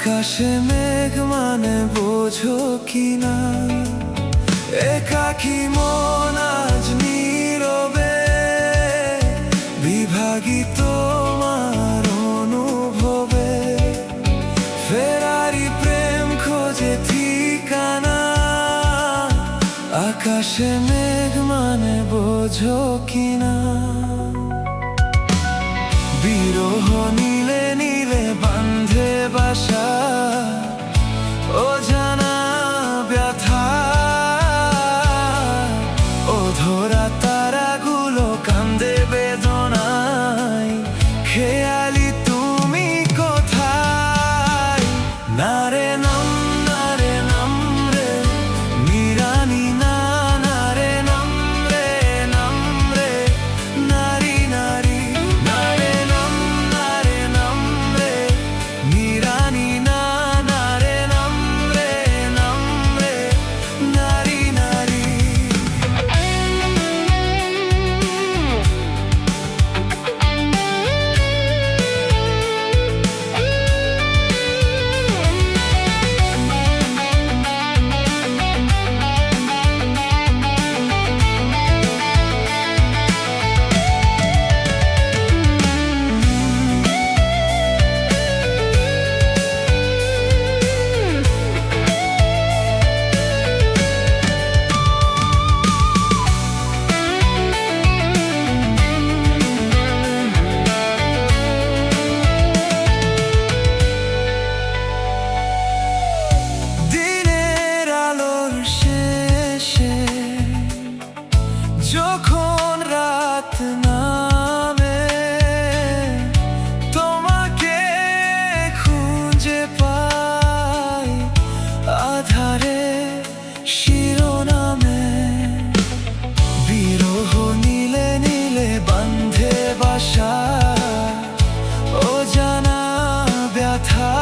আকাশে মেঘ মানে বোঝো কিনা, একাকী মন আজ নীরবে, বিভাগী তোমার অনুভবে। ফেরারি প্রেম খোঁজে ঠিকানা, আকাশে মেঘ মানে বোঝো কিনা। বিরহ নীলে নীলে বাঁধে বাসা, অজানা ব্যথা। অধরা তারাগুলো কান্দে বেদনায়, খেয়ালি তুমি কোথায়? না রে নাম, না রে নাম রে, নিরানি না, না রে নাম রে, নাম রে, নারী নারী। না রে নাম, না রে নাম রে, নিরানি না, না রে নাম রে, নাম রে, নারী নারী। যখন রাত নামে, তোমাকে খুঁজে পাই আধারে শিরোনামে। বিরহ নীলে নীলে বাঁধে বাসা, অজানা ব্যথা।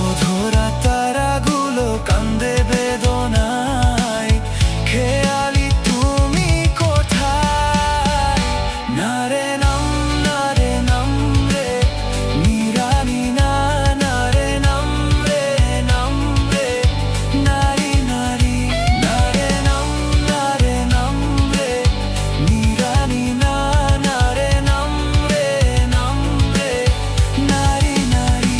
অধরা তারাগুলো কান্দে বেদনায়, খেয়ালি তুমি কোথায়? না রে নাম, না রে নাম রে, নিরানি না, না রে নাম রে, নাম রে, নারী নারী। না রে নাম, না রে নাম রে, নিরানি না, না রে নাম রে, নাম রে, নারী নারী।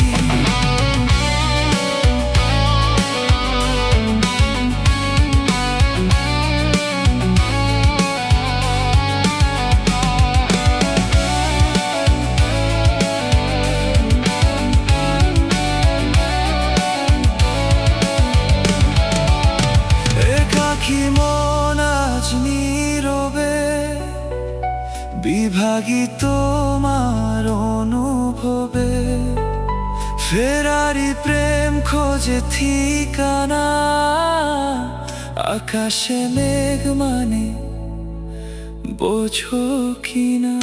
একাকী মন আজ নীরবে, বিভাগী তোমার অনুভবে। ফেরারি প্রেম খোঁজে ঠিকানা, আকাশে মেঘ মানে বোঝো কিনা।